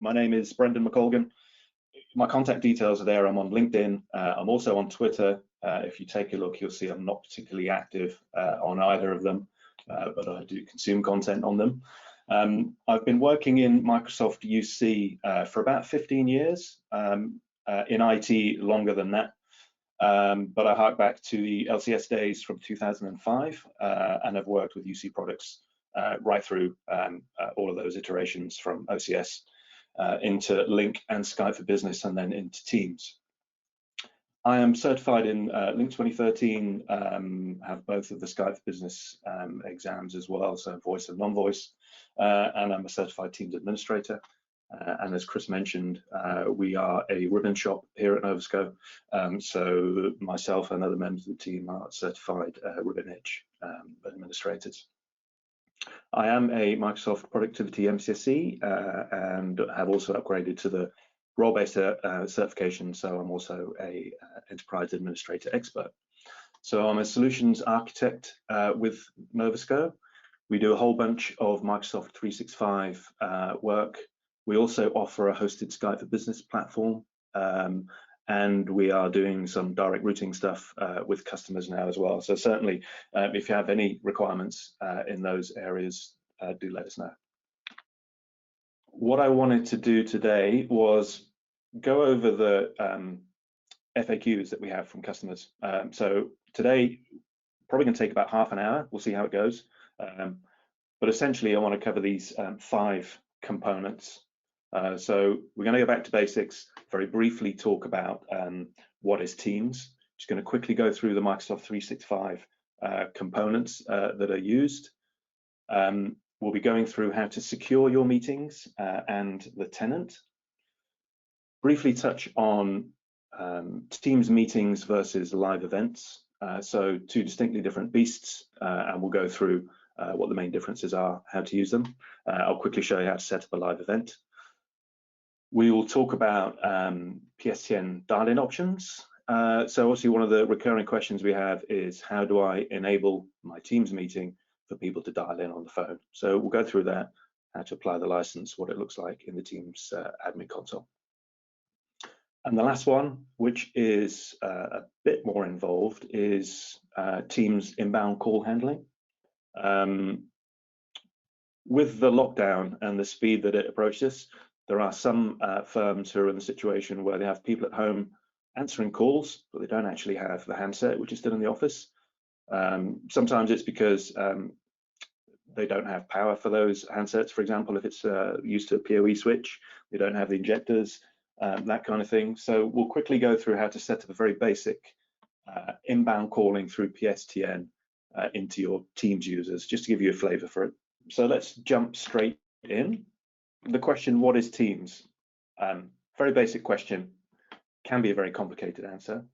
My name is Brendan McColgan. My contact details are there. I'm on LinkedIn. I'm also on Twitter. If you take a look, you'll see I'm not particularly active on either of them, but I do consume content on them. I've been working in Microsoft UC for about 15 years, in IT longer than that. But I hark back to the LCS days from 2005, and I've worked with UC products right through all of those iterations from OCS into Lync and Skype for Business, and then into Teams. I am certified in Lync 2013, have both of the Skype for Business exams as well, so voice and non-voice, and I'm a certified Teams administrator. And as Chris mentioned, we are a ribbon shop here at Novasco, so myself and other members of the team are certified Ribbon Edge administrators. I am a Microsoft Productivity MCSE and have also upgraded to the role-based certification, so I'm also a Enterprise Administrator Expert. So I'm a solutions architect with Novasco. We do a whole bunch of Microsoft 365 work. We also offer a hosted Skype for Business platform, and we are doing some direct routing stuff with customers now as well. So certainly, if you have any requirements in those areas, do let us know. What I wanted to do today was go over the FAQs that we have from customers. So today, probably going to take about half an hour. We'll see how it goes. But essentially, I want to cover these 5 components. So we're going to go back to basics, very briefly talk about what is Teams. Just going to quickly go through the Microsoft 365 components that are used. We'll be going through how to secure your meetings and the tenant. Briefly touch on Teams meetings versus live events. So 2 distinctly different beasts, and we'll go through what the main differences are, how to use them. I'll quickly show you how to set up a live event. We will talk about PSTN dial-in options. So obviously one of the recurring questions we have is, how do I enable my Teams meeting for people to dial in on the phone? So we'll go through that, how to apply the license, what it looks like in the Teams admin console. And the last one, which is a bit more involved, is Teams inbound call handling. With the lockdown and the speed that it approaches, there are some firms who are in the situation where they have people at home answering calls, but they don't actually have the handset, which is still in the office. Sometimes it's because they don't have power for those handsets. For example, if it's used to a PoE switch, they don't have the injectors, that kind of thing. So we'll quickly go through how to set up a very basic inbound calling through PSTN into your Teams users, just to give you a flavor for it. So let's jump straight in. The question, what is Teams? Very basic question, can be a very complicated answer.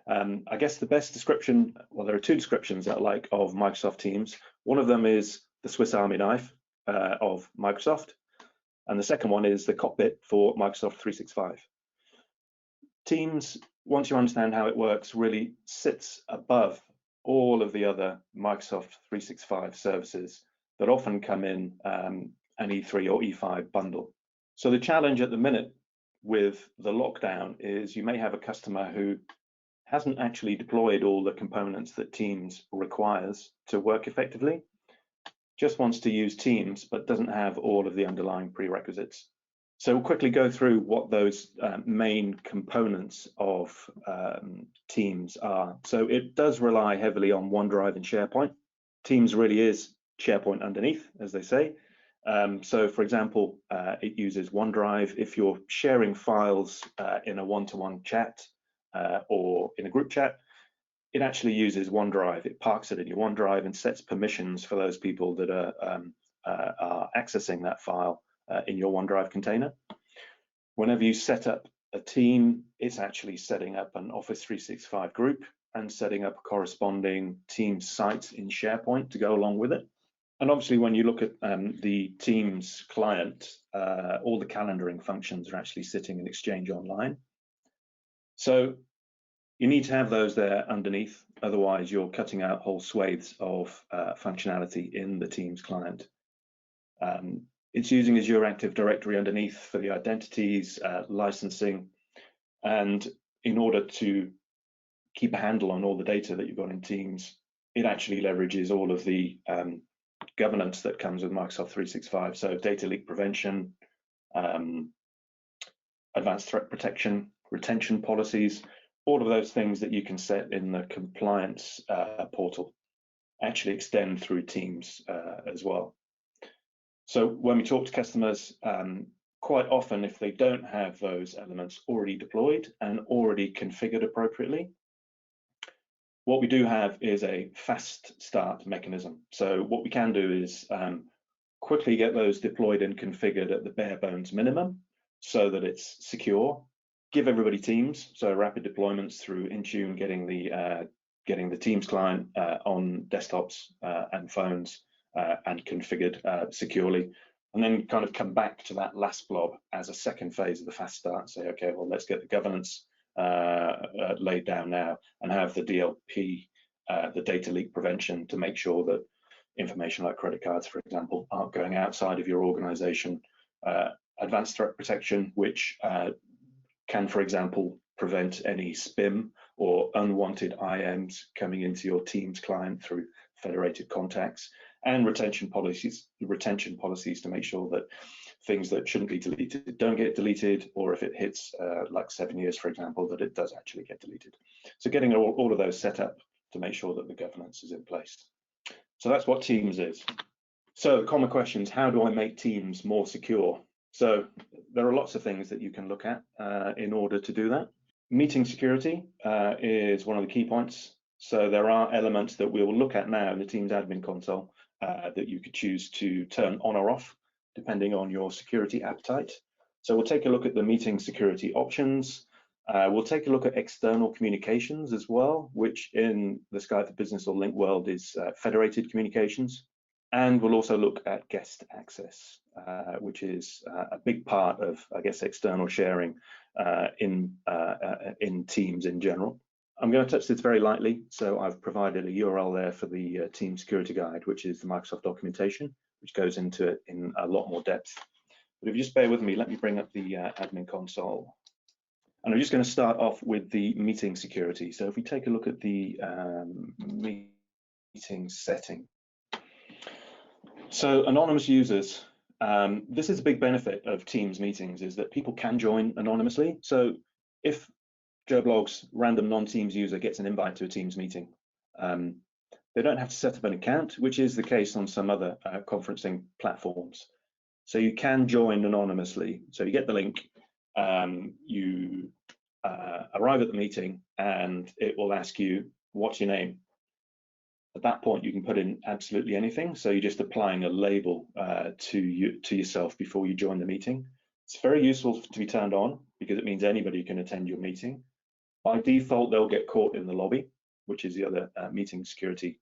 I guess the best description, well, there are 2 descriptions that I like of Microsoft Teams. One of them is the Swiss Army knife of Microsoft, and the second one is the cockpit for Microsoft 365. Teams, once you understand how it works, really sits above all of the other Microsoft 365 services that often come in an E3 or E5 bundle. So the challenge at the minute with the lockdown is you may have a customer who hasn't actually deployed all the components that Teams requires to work effectively, just wants to use Teams but doesn't have all of the underlying prerequisites. So we'll quickly go through what those main components of Teams are. So it does rely heavily on OneDrive and SharePoint. Teams really is SharePoint underneath, as they say. So for example, it uses OneDrive. If you're sharing files in a one-to-one chat or in a group chat, it actually uses OneDrive. It parks it in your OneDrive and sets permissions for those people that are accessing that file in your OneDrive container. Whenever you set up a team, it's actually setting up an Office 365 group and setting up a corresponding Teams site in SharePoint to go along with it. And obviously, when you look at the Teams client, all the calendaring functions are actually sitting in Exchange Online. So you need to have those there underneath, otherwise you're cutting out whole swathes of functionality in the Teams client. It's using Azure Active Directory underneath for the identities, licensing, and in order to keep a handle on all the data that you've got in Teams, it actually leverages all of the governance that comes with Microsoft 365. So data leak prevention, advanced threat protection, retention policies, all of those things that you can set in the compliance portal actually extend through Teams as well. So when we talk to customers, quite often if they don't have those elements already deployed and already configured appropriately, what we do have is a fast start mechanism. So what we can do is quickly get those deployed and configured at the bare bones minimum so that it's secure. Give everybody Teams, so rapid deployments through Intune, getting the Teams client on desktops and phones and configured securely, and then kind of come back to that last blob as a second phase of the fast start. Say, okay, well, let's get the governance laid down now and have the DLP, the data leak prevention, to make sure that information like credit cards, for example, aren't going outside of your organization. Advanced threat protection, which can, for example, prevent any spam or unwanted IMs coming into your Teams client through federated contacts, and retention policies to make sure that things that shouldn't be deleted don't get deleted, or if it hits like 7 years, for example, that it does actually get deleted. So getting all of those set up to make sure that the governance is in place. So that's what Teams is. So common questions: how do I make Teams more secure? So there are lots of things that you can look at in order to do that. Meeting security is one of the key points. So there are elements that we will look at now in the Teams admin console that you could choose to turn on or off, depending on your security appetite. So we'll take a look at the meeting security options. We'll take a look at external communications as well, which in the Skype for Business or Lync world is federated communications. And we'll also look at guest access, which is a big part of, I guess, external sharing in Teams in general. I'm going to touch this very lightly, so I've provided a URL there for the Team Security Guide, which is the Microsoft documentation, which goes into it in a lot more depth. But if you just bear with me, let me bring up the admin console. And I'm just going to start off with the meeting security. So if we take a look at the meeting setting. So anonymous users, this is a big benefit of Teams meetings, is that people can join anonymously. So if Joe Bloggs random non-Teams user gets an invite to a Teams meeting, they don't have to set up an account, which is the case on some other conferencing platforms. So you can join anonymously. So you get the link, you arrive at the meeting, and it will ask you, what's your name? At that point, you can put in absolutely anything. So you're just applying a label to yourself before you join the meeting. It's very useful to be turned on because it means anybody can attend your meeting. By default, they'll get caught in the lobby, which is the other meeting security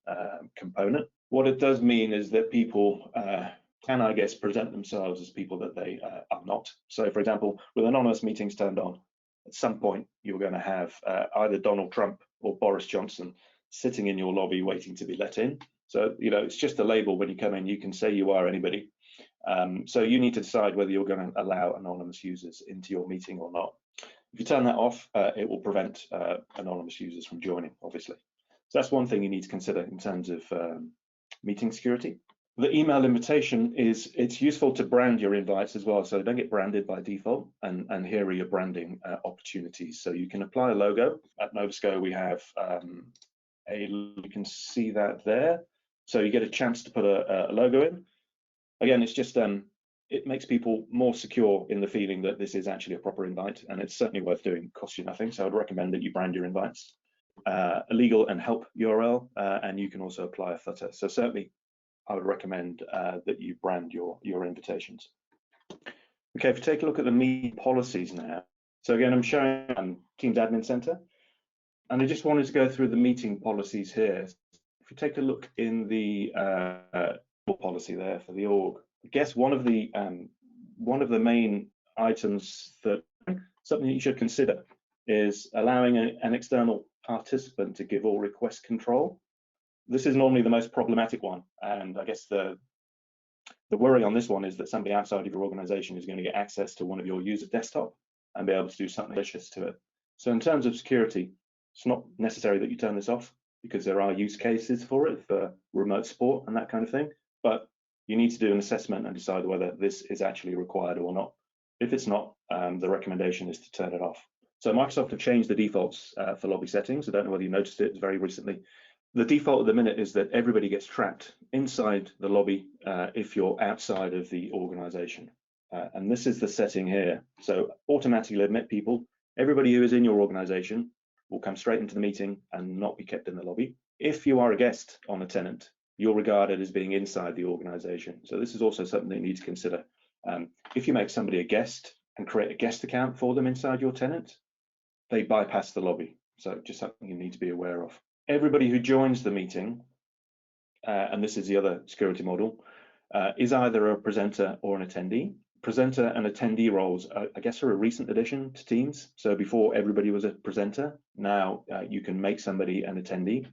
component. What it does mean is that people can, I guess, present themselves as people that they are not. So, for example, with anonymous meetings turned on, at some point you're going to have either Donald Trump or Boris Johnson sitting in your lobby waiting to be let in. So, you know, it's just a label. When you come in, you can say you are anybody. So you need to decide whether you're going to allow anonymous users into your meeting or not. If you turn that off, it will prevent anonymous users from joining, obviously. So that's one thing you need to consider in terms of meeting security. The email invitation it's useful to brand your invites as well, so don't get branded by default, and here are your branding opportunities. So you can apply a logo. At Novasco, we have you can see that there. So you get a chance to put a logo in. Again, it's just it makes people more secure in the feeling that this is actually a proper invite, and it's certainly worth doing. Costs you nothing, so I'd recommend that you brand your invites. A legal and help URL, and you can also apply a footer. So certainly, I would recommend that you brand your invitations. Okay, if you take a look at the meeting policies now. So again, I'm showing Teams Admin Center, and I just wanted to go through the meeting policies here. If you take a look in the policy there for the org, I guess one of the main items that something that you should consider is allowing an external participant to give all request control. This is normally the most problematic one, and I guess the The worry on this one is that somebody outside of your organization is going to get access to one of your user desktop and be able to do something malicious to it. So in terms of security, it's not necessary that you turn this off, because there are use cases for it, for remote support and that kind of thing. But you need to do an assessment and decide whether this is actually required or not. If it's not, the recommendation is to turn it off. So Microsoft have changed the defaults for lobby settings. I don't know whether you noticed it very recently. The default at the minute is that everybody gets trapped inside the lobby if you're outside of the organization. And this is the setting here. So automatically admit people, everybody who is in your organization will come straight into the meeting and not be kept in the lobby. If you are a guest on a tenant, you're regarded as being inside the organization. So this is also something you need to consider. If you make somebody a guest and create a guest account for them inside your tenant, they bypass the lobby. So just something you need to be aware of. Everybody who joins the meeting, and this is the other security model, is either a presenter or an attendee. Presenter and attendee roles, I guess, are a recent addition to Teams. So before, everybody was a presenter. Now you can make somebody an attendee.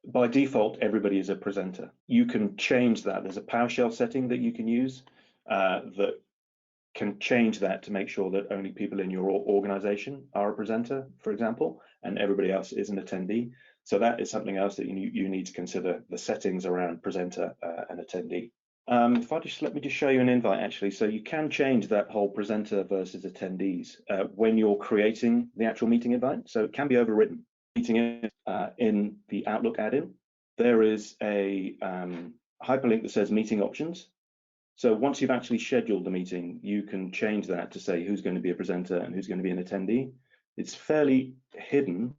By default, everybody is a presenter. You can change that. There's a PowerShell setting that you can use that can change that to make sure that only people in your organization are a presenter, for example, and everybody else is an attendee. So that is something else that you need to consider, the settings around presenter and attendee. If I let me just show you an invite, actually. So you can change that whole presenter versus attendees when you're creating the actual meeting invite. So it can be overwritten. Meeting in the Outlook add-in, there is a hyperlink that says meeting options. So once you've actually scheduled the meeting, you can change that to say who's going to be a presenter and who's going to be an attendee. It's fairly hidden.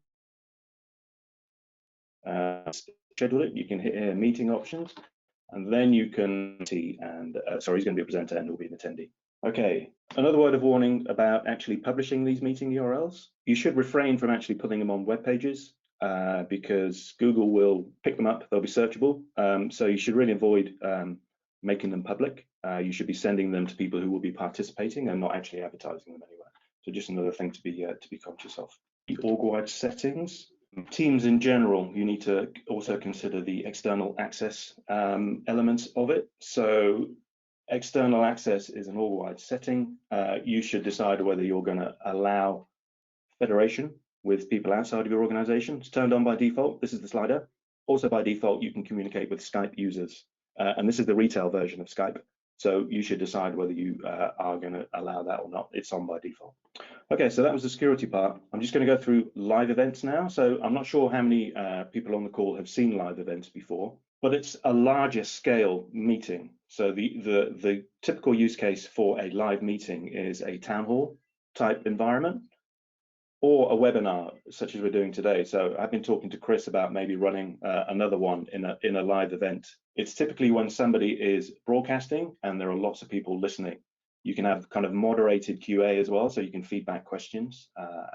Schedule it. You can hit here, meeting options, and then you can see, and sorry, he's going to be a presenter and will be an attendee. Okay, another word of warning about actually publishing these meeting URLs. You should refrain from actually putting them on web pages because Google will pick them up. They'll be searchable. So you should really avoid making them public. You should be sending them to people who will be participating and not actually advertising them anywhere. So just another thing to be conscious of. The org-wide settings. Teams in general, you need to also consider the external access elements of it. So external access is an org-wide setting. You should decide whether you're going to allow federation with people outside of your organization. It's turned on by default. This is the slider. Also by default, you can communicate with Skype users. And this is the retail version of Skype. So you should decide whether you are going to allow that or not. It's on by default. Okay, so that was the security part. I'm just going to go through live events now. So I'm not sure how many people on the call have seen live events before, but it's a larger scale meeting. So the typical use case for a live meeting is a town hall type environment, or a webinar such as we're doing today. So I've been talking to Chris about maybe running another one in a live event. It's typically when somebody is broadcasting and there are lots of people listening. You can have kind of moderated QA as well, so you can feedback questions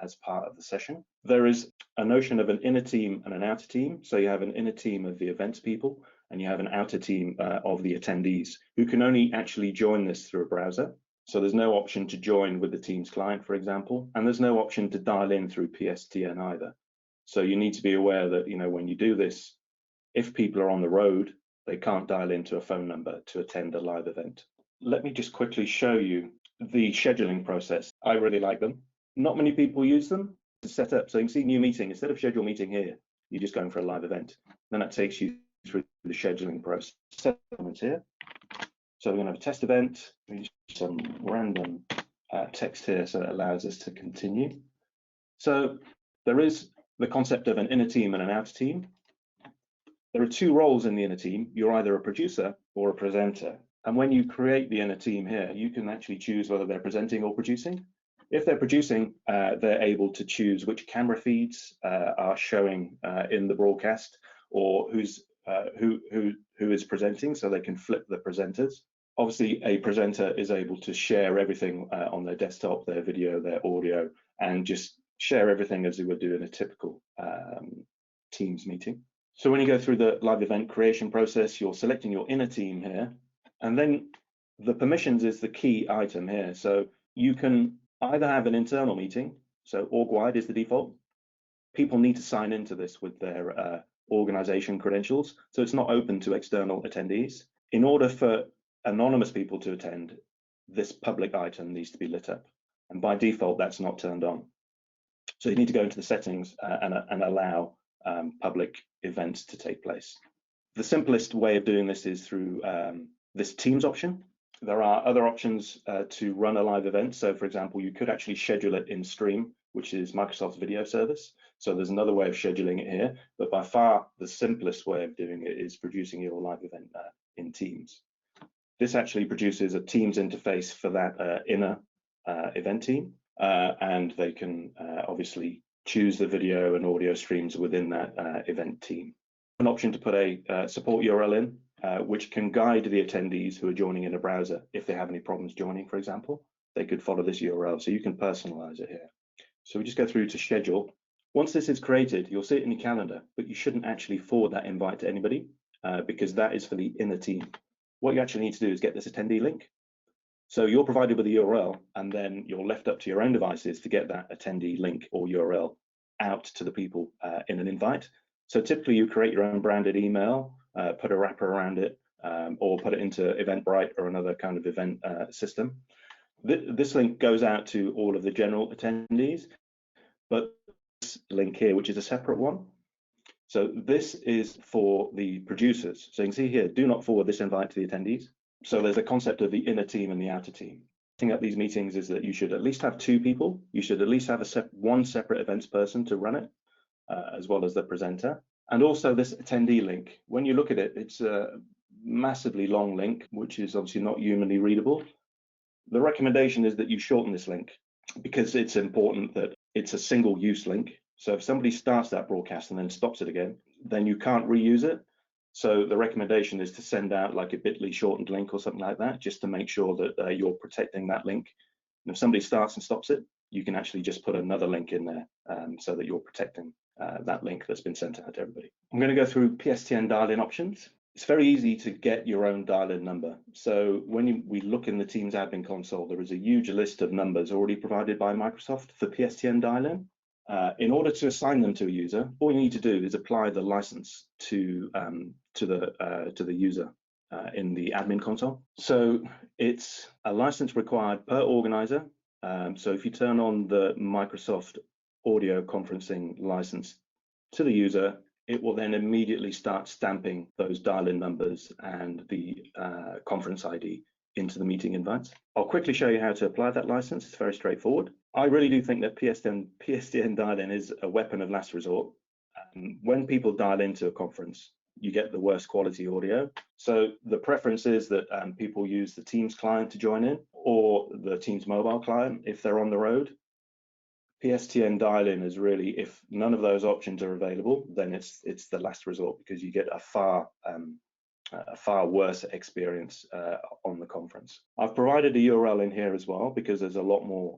as part of the session. There is a notion of an inner team and an outer team. So you have an inner team of the events people and you have an outer team of the attendees who can only actually join this through a browser. So there's no option to join with the Teams client, for example, and there's no option to dial in through PSTN either. So you need to be aware that, you know, when you do this, if people are on the road, they can't dial into a phone number to attend a live event. Let me just quickly show you the scheduling process. I really like them. Not many people use them to set up. So you can see new meeting, instead of schedule meeting here, you're just going for a live event. Then that takes you through the scheduling process. Settlements here. So we're going to have a test event, some random text here so it allows us to continue. So there is the concept of an inner team and an outer team. There are two roles in the inner team. You're either a producer or a presenter. And when you create the inner team here, you can actually choose whether they're presenting or producing. If they're producing, they're able to choose which camera feeds are showing in the broadcast, or who is presenting, so they can flip the presenters. Obviously, a presenter is able to share everything on their desktop, their video, their audio, and just share everything as they would do in a typical Teams meeting. So when you go through the live event creation process, you're selecting your inner team here, and then the permissions is the key item here. So you can either have an internal meeting, so org-wide is the default. People need to sign into this with their organization credentials, so it's not open to external attendees. In order for anonymous people to attend, this public item needs to be lit up. And by default, that's not turned on. So you need to go into the settings and allow public events to take place. The simplest way of doing this is through this Teams option. There are other options to run a live event. So for example, you could actually schedule it in Stream, which is Microsoft's video service. So there's another way of scheduling it here, but by far the simplest way of doing it is producing your live event in Teams. This actually produces a Teams interface for that inner event team, and they can obviously choose the video and audio streams within that event team. An option to put a support URL in, which can guide the attendees who are joining in a browser. If they have any problems joining, for example, they could follow this URL. So you can personalize it here. So we just go through to schedule. Once this is created, you'll see it in your calendar, but you shouldn't actually forward that invite to anybody because that is for the inner team. What you actually need to do is get this attendee link. So you're provided with a URL, and then you're left up to your own devices to get that attendee link or URL out to the people in an invite. So typically you create your own branded email, put a wrapper around it, or put it into Eventbrite or another kind of event system. This link goes out to all of the general attendees, but this link here, which is a separate one. So this is for the producers. So you can see here, do not forward this invite to the attendees. So there's a concept of the inner team and the outer team. Setting up these meetings is that you should at least have 2 people. You should at least have one separate events person to run it, as well as the presenter. And also this attendee link. When you look at it, it's a massively long link, which is obviously not humanly readable. The recommendation is that you shorten this link because it's important that it's a single use link. So if somebody starts that broadcast and then stops it again, then you can't reuse it. So the recommendation is to send out like a bit.ly shortened link or something like that, just to make sure that you're protecting that link. And if somebody starts and stops it, you can actually just put another link in there so that you're protecting that link that's been sent out to everybody. I'm going to go through PSTN dial-in options. It's very easy to get your own dial-in number. So when we look in the Teams admin console, there is a huge list of numbers already provided by Microsoft for PSTN dial-in. In order to assign them to a user, all you need to do is apply the license to the user in the admin console. So it's a license required per organizer. So if you turn on the Microsoft audio conferencing license to the user, it will then immediately start stamping those dial-in numbers and the conference ID into the meeting invites. I'll quickly show you how to apply that license. It's very straightforward. I really do think that PSTN dial-in is a weapon of last resort. When people dial into a conference, you get the worst quality audio. So the preference is that people use the Teams client to join in, or the Teams mobile client if they're on the road. PSTN dial-in is really, if none of those options are available, then it's the last resort because you get a far worse experience on the conference. I've provided a URL in here as well because there's a lot more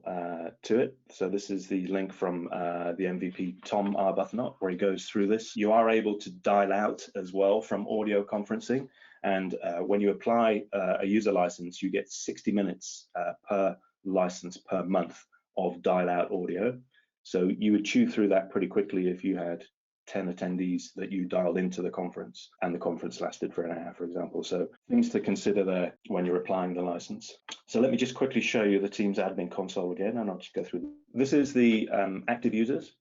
to it. So this is the link from the MVP Tom Arbuthnot, where he goes through this. You are able to dial out as well from audio conferencing, and when you apply a user license, you get 60 minutes per license per month of dial out audio. So you would chew through that pretty quickly if you had 10 attendees that you dialed into the conference and the conference lasted for an hour, for example. So things to consider there when you're applying the license. So let me just quickly show you the Teams admin console again, and I'll just go through. This is the active users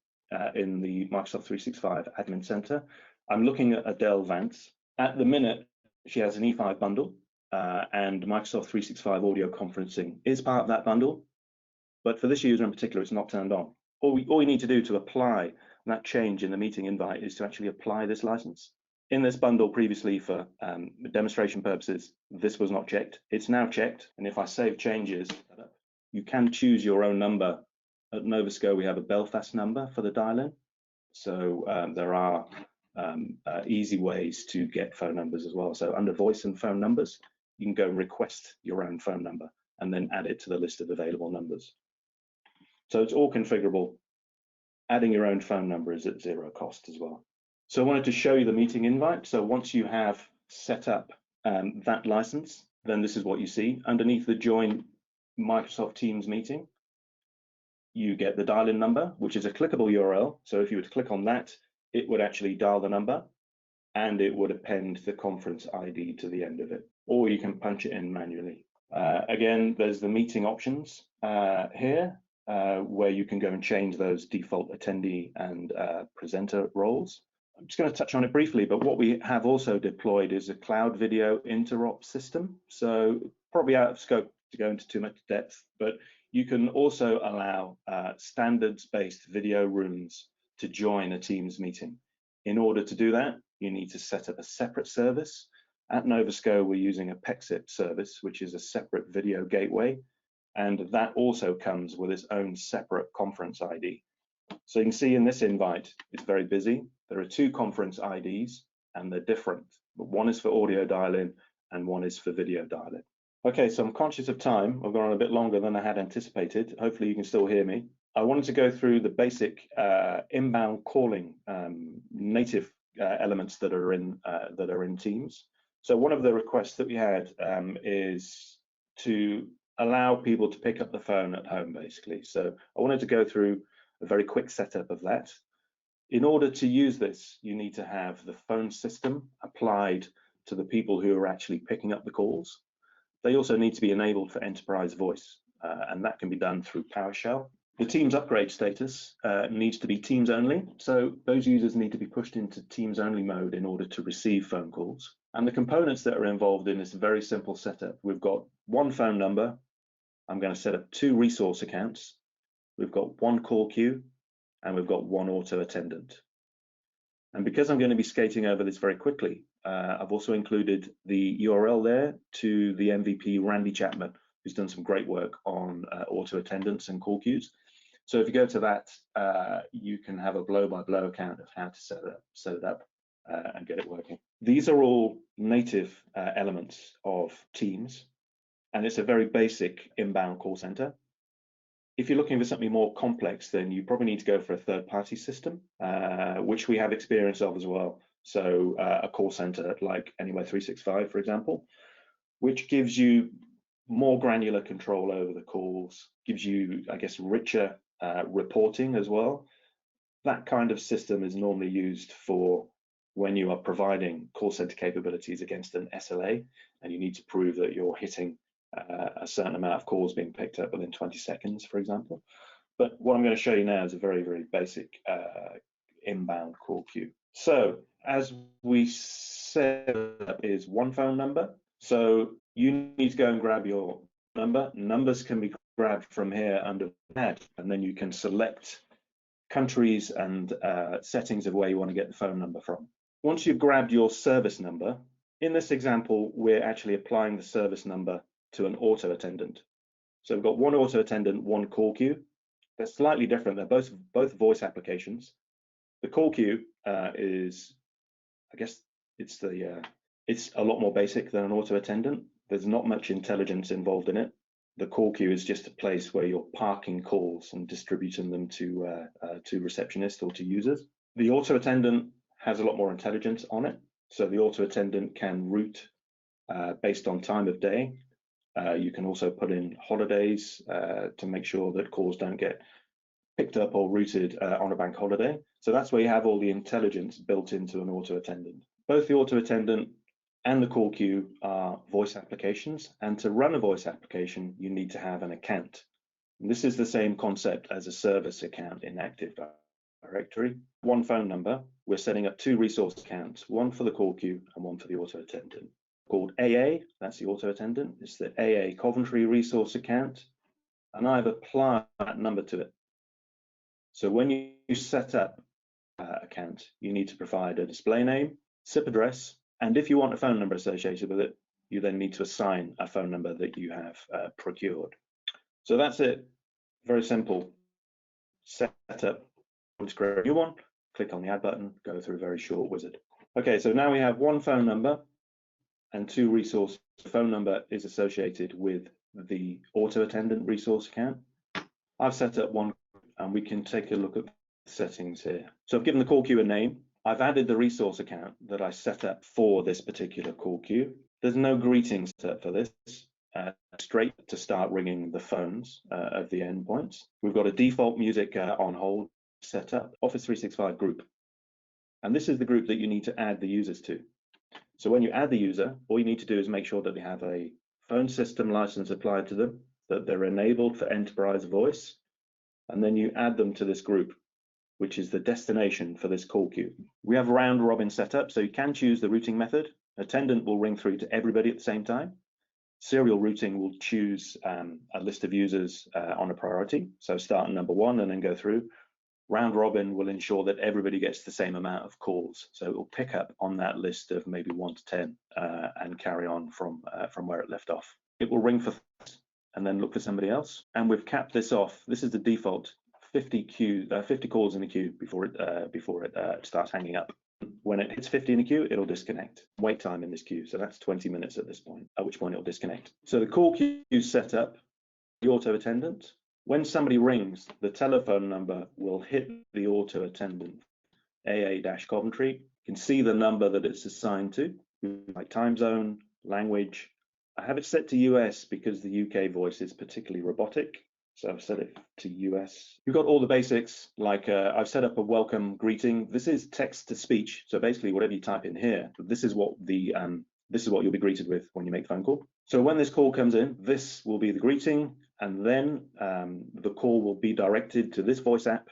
in the Microsoft 365 Admin Center. I'm looking at Adele Vance. At the minute, she has an E5 bundle and Microsoft 365 audio conferencing is part of that bundle. But for this user in particular, it's not turned on. All you need to do to apply that change in the meeting invite is to actually apply this license. In this bundle previously for demonstration purposes, this was not checked. It's now checked. And if I save changes, you can choose your own number. At Novasco, we have a Belfast number for the dial-in. So there are easy ways to get phone numbers as well. So under voice and phone numbers, you can go request your own phone number and then add it to the list of available numbers. So it's all configurable. Adding your own phone number is at zero cost as well. So I wanted to show you the meeting invite. So once you have set up that license, then this is what you see. Underneath the Join Microsoft Teams meeting, you get the dial-in number, which is a clickable URL. So if you were to click on that, it would actually dial the number. and it would append the conference ID to the end of it, or you can punch it in manually. Again, there's the meeting options here, where you can go and change those default attendee and presenter roles. I'm just going to touch on it briefly, but what we have also deployed is a cloud video interop system. So probably out of scope to go into too much depth, but you can also allow standards-based video rooms to join a Teams meeting. In order to do that, you need to set up a separate service. At Novasco, we're using a Pexip service, which is a separate video gateway, and that also comes with its own separate conference ID. So you can see in this invite, it's very busy. There are two conference IDs, and they're different. But one is for audio dial-in, and one is for video dial-in. Okay, so I'm conscious of time. I've gone on a bit longer than I had anticipated. Hopefully you can still hear me. I wanted to go through the basic inbound calling native elements that are in Teams. So one of the requests that we had is to allow people to pick up the phone at home, basically. So I wanted to go through a very quick setup of that. In order to use this, you need to have the phone system applied to the people who are actually picking up the calls. They also need to be enabled for enterprise voice, and that can be done through PowerShell. The Teams upgrade status needs to be Teams only, so those users need to be pushed into Teams only mode in order to receive phone calls. And the components that are involved in this very simple setup, we've got one phone number. I'm going to set up two resource accounts. We've got one call queue, and we've got one auto attendant. And because I'm going to be skating over this very quickly, I've also included the URL there to the MVP Randy Chapman, who's done some great work on auto attendants and call queues. So if you go to that, you can have a blow-by-blow account of how to set it up and get it working. These are all native elements of Teams, and it's a very basic inbound call center. If you're looking for something more complex, then you probably need to go for a third-party system, which we have experience of as well. So a call center like Anywhere 365, for example, which gives you more granular control over the calls, gives you, I guess, richer reporting as well. That kind of system is normally used for when you are providing call center capabilities against an SLA, and you need to prove that you're hitting a certain amount of calls being picked up within 20 seconds, for example. But what I'm going to show you now is a very, very basic inbound call queue. So as we said, is one phone number. So you need to go and grab your number. Numbers can be grabbed from here under Add, and then you can select countries and settings of where you want to get the phone number from. Once you've grabbed your service number, in this example, we're actually applying the service number to an auto attendant. So we've got one auto attendant, one call queue. They're slightly different. They're both voice applications. The call queue is, I guess, it's a lot more basic than an auto attendant. There's not much intelligence involved in it. The call queue is just a place where you're parking calls and distributing them to receptionists or to users. The auto attendant has a lot more intelligence on it. So the auto attendant can route based on time of day. You can also put in holidays to make sure that calls don't get picked up or routed on a bank holiday. So that's where you have all the intelligence built into an auto attendant. Both the auto attendant and the call queue are voice applications, and to run a voice application, you need to have an account. And this is the same concept as a service account in Active Directory. One phone number, we're setting up two resource accounts, one for the call queue and one for the auto attendant. Called AA, that's the auto attendant, it's the AA Coventry resource account, and I've applied that number to it. So when you set up account, you need to provide a display name, SIP address, and if you want a phone number associated with it, you then need to assign a phone number that you have procured. So that's it, very simple. Set up, let's create a new one, click on the add button, go through a very short wizard. Okay, so now we have one phone number and two resource. Phone number is associated with the auto attendant resource account. I've set up one, and we can take a look at the settings here. So I've given the call queue a name. I've added the resource account that I set up for this particular call queue. There's no greetings set up for this. Straight to start ringing the phones of the endpoints. We've got a default music on hold set up. Office 365 group. And this is the group that you need to add the users to. So when you add the user, all you need to do is make sure that they have a phone system license applied to them, that they're enabled for enterprise voice, and then you add them to this group, which is the destination for this call queue. We have round robin set up, so you can choose the routing method. Attendant will ring through to everybody at the same time. Serial routing will choose a list of users on a priority, so start at number 1 and then go through. Round robin will ensure that everybody gets the same amount of calls, so it will pick up on that list of maybe 1 to 10 and carry on from where it left off. It will ring for and then look for somebody else, and we've capped this off. This is the default 50 calls in the queue before it starts hanging up. When it hits 50 in the queue, it'll disconnect. Wait time in this queue, so that's 20 minutes at this point, at which point it'll disconnect. So the call queue is set up, the auto attendant. When somebody rings, the telephone number will hit the auto attendant, AA-Coventry. You can see the number that it's assigned to, like time zone, language. I have it set to US because the UK voice is particularly robotic. So I've set it to US. You've got all the basics, like I've set up a welcome greeting. This is text to speech. So basically whatever you type in here, this is what you'll be greeted with when you make the phone call. So when this call comes in, this will be the greeting, and then the call will be directed to this voice app,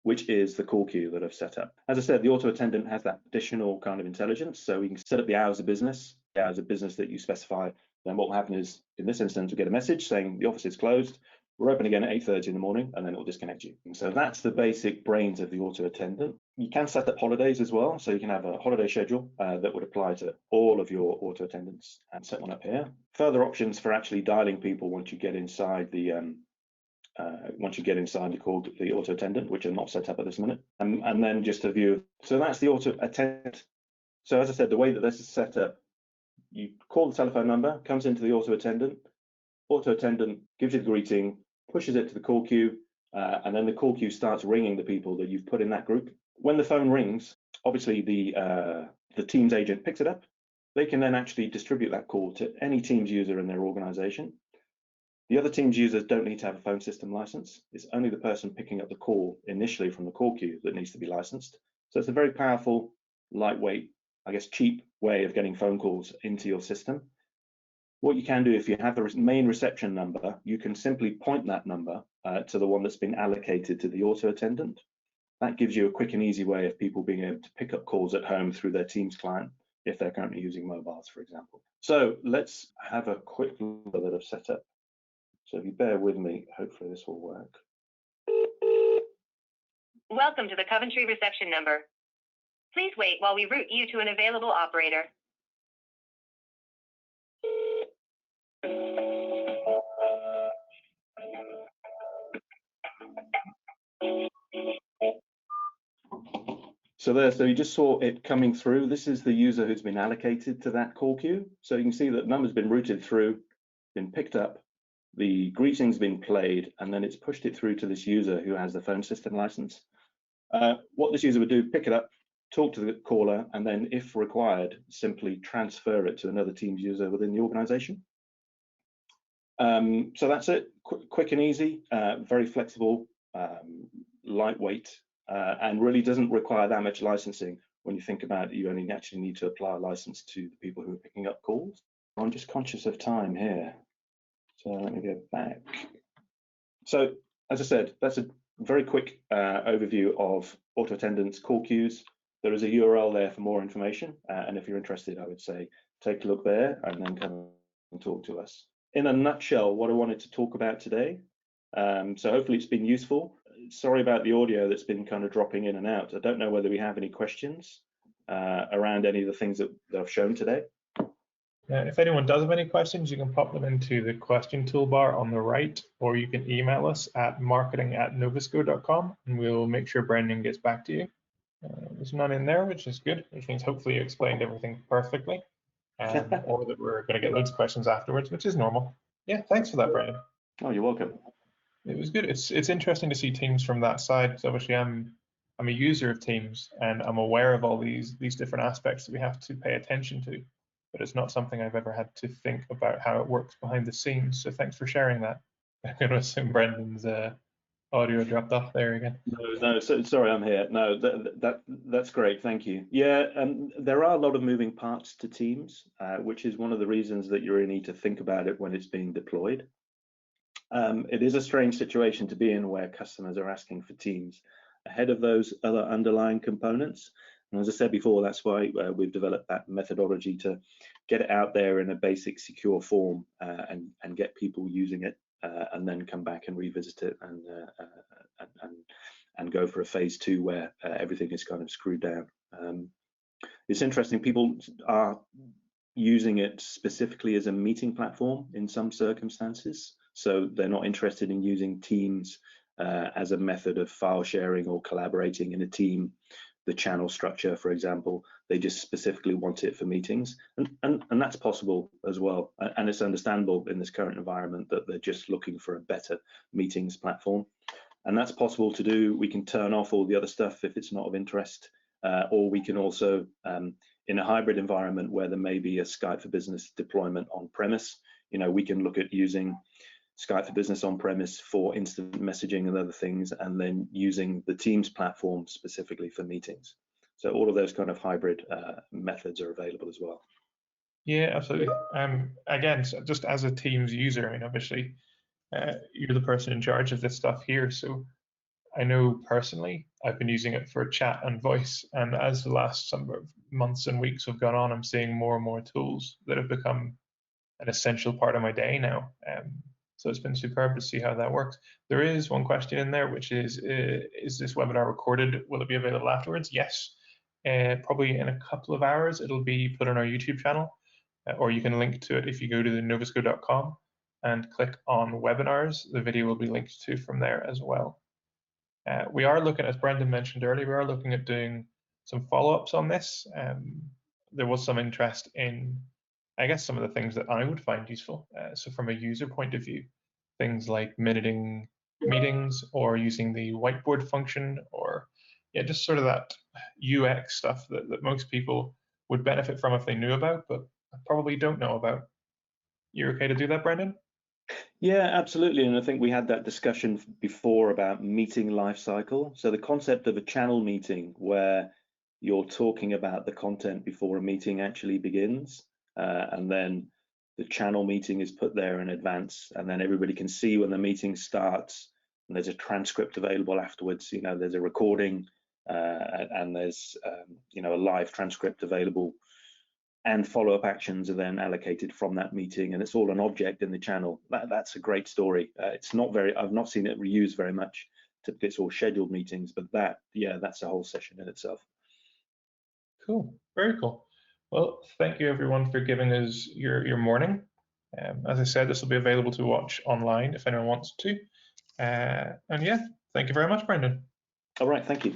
which is the call queue that I've set up. As I said, the auto attendant has that additional kind of intelligence, so we can set up the hours of business that you specify. Then what will happen is, in this instance, we get a message saying the office is closed. We're open again at 8:30 in the morning, and then it will disconnect you. And so that's the basic brains of the auto attendant. You can set up holidays as well, so you can have a holiday schedule that would apply to all of your auto attendants, and set one up here. Further options for actually dialing people once you get inside the the auto attendant, which are not set up at this minute, and then just a view. So that's the auto attendant. So as I said, the way that this is set up, you call the telephone number, comes into the auto attendant gives you the greeting, pushes it to the call queue, and then the call queue starts ringing the people that you've put in that group. When the phone rings, obviously the Teams agent picks it up. They can then actually distribute that call to any Teams user in their organization. The other Teams users don't need to have a phone system license. It's only the person picking up the call initially from the call queue that needs to be licensed. So it's a very powerful, lightweight, I guess cheap way of getting phone calls into your system. What you can do, if you have the main reception number, you can simply point that number to the one that's been allocated to the auto attendant. That gives you a quick and easy way of people being able to pick up calls at home through their Teams client if they're currently using mobiles, for example. So let's have a quick look that I've set up. So if you bear with me, hopefully this will work. Welcome to the Coventry reception number. Please wait while we route you to an available operator. So you just saw it coming through. This is the user who's been allocated to that call queue. So you can see that the number's been routed through, been picked up, the greeting's been played, and then it's pushed it through to this user who has the phone system license. What this user would do, pick it up, talk to the caller, and then if required, simply transfer it to another Teams user within the organization. So that's it, quick and easy, very flexible, lightweight, and really doesn't require that much licensing. When you think about it, you only actually need to apply a license to the people who are picking up calls. I'm just conscious of time here, so let me go back. So as I said, that's a very quick overview of auto attendants call queues. There is a URL there for more information, and if you're interested, I would say take a look there and then come and talk to us. In a nutshell, what I wanted to talk about today, so hopefully it's been useful. Sorry about the audio that's been kind of dropping in and out. I don't know whether we have any questions around any of the things that I've shown today. If anyone does have any questions, you can pop them into the question toolbar on the right, or you can email us at marketing@novasco.com, and we'll make sure Brendan gets back to you. There's none in there, which is good, which means hopefully you explained everything perfectly, or that we're going to get loads of questions afterwards, which is normal. Yeah, thanks for that, Brendan. Oh, you're welcome. It was good. It's interesting to see Teams from that side, because obviously I'm a user of Teams, and I'm aware of all these different aspects that we have to pay attention to. But it's not something I've ever had to think about how it works behind the scenes. So thanks for sharing that. I'm going to assume Brendan's audio dropped off there again. No, so sorry, I'm here. No, that's great. Thank you. Yeah, there are a lot of moving parts to Teams, which is one of the reasons that you really need to think about it when it's being deployed. It is a strange situation to be in where customers are asking for Teams ahead of those other underlying components. And as I said before, that's why we've developed that methodology to get it out there in a basic, secure form and get people using it, and then come back and revisit it and go for a phase 2 where everything is kind of screwed down. It's interesting, people are using it specifically as a meeting platform in some circumstances. So they're not interested in using Teams as a method of file sharing or collaborating in a team, the channel structure, for example. They just specifically want it for meetings, and that's possible as well. And it's understandable in this current environment that they're just looking for a better meetings platform, and that's possible to do. We can turn off all the other stuff if it's not of interest, or we can also, in a hybrid environment where there may be a Skype for Business deployment on premise, we can look at using Skype for Business on premise for instant messaging and other things, and then using the Teams platform specifically for meetings. So all of those kind of hybrid methods are available as well. Yeah, absolutely. Again, so just as a Teams user, I mean, obviously, you're the person in charge of this stuff here. So I know personally, I've been using it for chat and voice. And as the last number of months and weeks have gone on, I'm seeing more and more tools that have become an essential part of my day now. So it's been superb to see how that works. There is one question in there, which is this webinar recorded? Will it be available afterwards? Yes. Probably in a couple of hours, it'll be put on our YouTube channel, or you can link to it if you go to the novasco.com and click on webinars. The video will be linked to from there as well. We are looking, as Brendan mentioned earlier, we are looking at doing some follow-ups on this. There was some interest in, I guess, some of the things that I would find useful. So from a user point of view, things like minuting meetings or using the whiteboard function, or just sort of that UX stuff that most people would benefit from if they knew about, but probably don't know about. You're okay to do that, Brendan? Yeah, absolutely. And I think we had that discussion before about meeting lifecycle. So the concept of a channel meeting where you're talking about the content before a meeting actually begins, and then the channel meeting is put there in advance, and then everybody can see when the meeting starts, and there's a transcript available afterwards. There's a recording, and there's a live transcript available, and follow-up actions are then allocated from that meeting, and it's all an object in the channel. That's a great story. I've not seen it reused very much. Typically it's all scheduled meetings, but that's a whole session in itself. Cool, very cool. Well, thank you everyone for giving us your morning. As I said, this will be available to watch online if anyone wants to. And yeah, thank you very much, Brendan. All right, thank you.